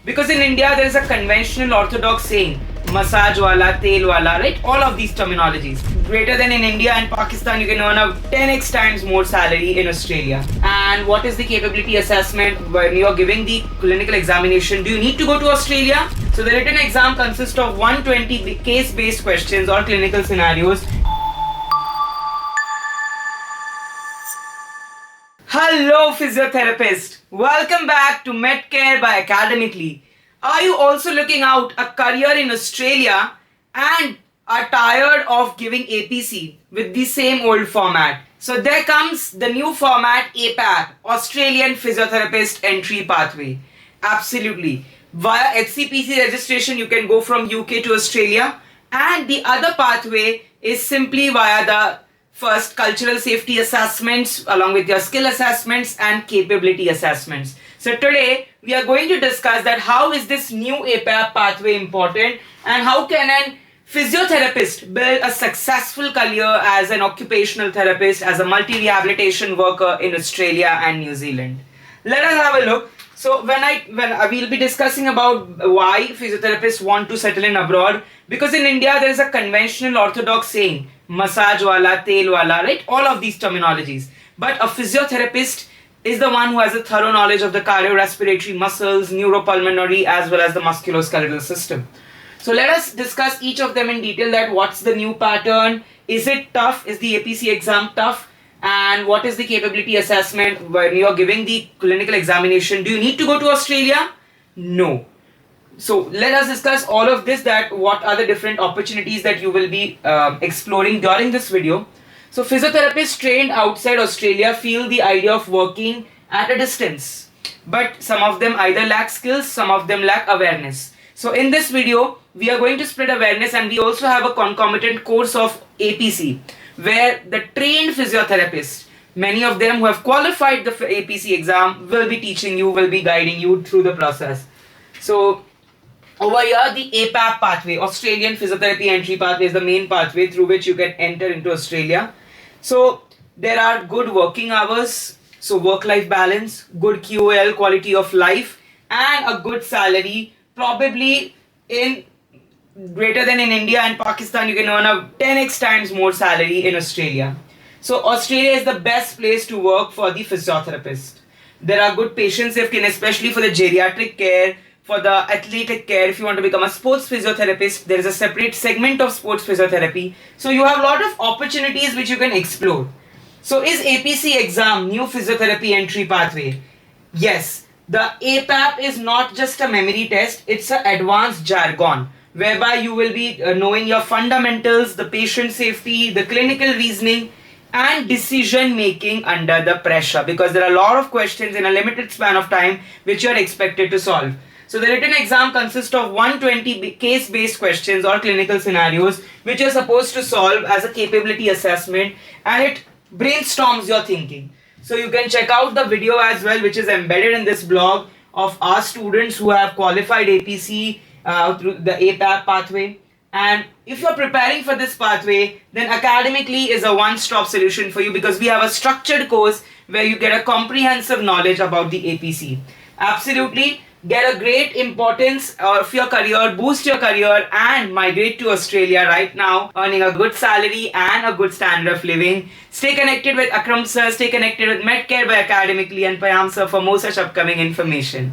Because in India there is a conventional orthodox saying, massage wala, tel wala, right? All of these terminologies. Greater than in India and Pakistan, you can earn a 10x times more salary in Australia. And what is the capability assessment when you are giving the clinical examination? Do you need to go to Australia? So the written exam consists of 120 case-based questions or clinical scenarios. Hello physiotherapist, welcome back to MedCare by Academically. Are you also looking out a career in Australia and are tired of giving APC with the same old format? So there comes the new format APAP, Australian Physiotherapist Entry Pathway. Absolutely. Via HCPC registration you can go from UK to Australia, and the other pathway is simply via the first cultural safety assessments along with your skill assessments and capability assessments. So today we are going to discuss that how is this new APAP pathway important and how can a physiotherapist build a successful career as an occupational therapist, as a multi-rehabilitation worker in Australia and New Zealand. Let us have a look. So when we'll be discussing about why physiotherapists want to settle in abroad, because in India there is a conventional orthodox saying, massage wala, tel wala, right? All of these terminologies. But a physiotherapist is the one who has a thorough knowledge of the cardiorespiratory muscles, neuropulmonary, as well as the musculoskeletal system. So let us discuss each of them in detail, that what's the new pattern, is it tough, is the APC exam tough, and what is the capability assessment when you are giving the clinical examination. Do you need to go to Australia? No. So let us discuss all of this, that what are the different opportunities that you will be exploring during this video. So physiotherapists trained outside Australia feel the idea of working at a distance, but some of them either lack skills, some of them lack awareness. So in this video we are going to spread awareness, and we also have a concomitant course of APC where the trained physiotherapists, many of them who have qualified the APC exam, will be teaching you, will be guiding you through the process. So over here, the APAP pathway, Australian Physiotherapy Entry Pathway, is the main pathway through which you can enter into Australia. So there are good working hours, so work-life balance, good QOL, quality of life, and a good salary. Probably in greater than in India and Pakistan, you can earn a 10x times more salary in Australia. So Australia is the best place to work for the physiotherapist. There are good patient safety, and especially for the geriatric care, for the athletic care. If you want to become a sports physiotherapist, there is a separate segment of sports physiotherapy. So you have a lot of opportunities which you can explore. So is APC exam new physiotherapy entry pathway? Yes. The APAP is not just a memory test, it's an advanced jargon whereby you will be knowing your fundamentals, the patient safety, the clinical reasoning, and decision making under the pressure, because there are a lot of questions in a limited span of time which you are expected to solve. So the written exam consists of 120 case-based questions or clinical scenarios which you're supposed to solve as a capability assessment, and it brainstorms your thinking. So you can check out the video as well, which is embedded in this blog, of our students who have qualified APC through the APAP pathway. And if you're preparing for this pathway, then Academically is a one-stop solution for you, because we have a structured course where you get a comprehensive knowledge about the APC. Absolutely. Get a great importance of your career, boost your career, and migrate to Australia right now, earning a good salary and a good standard of living. Stay connected with Akram sir, stay connected with MedCare by Academically and Payam sir for more such upcoming information.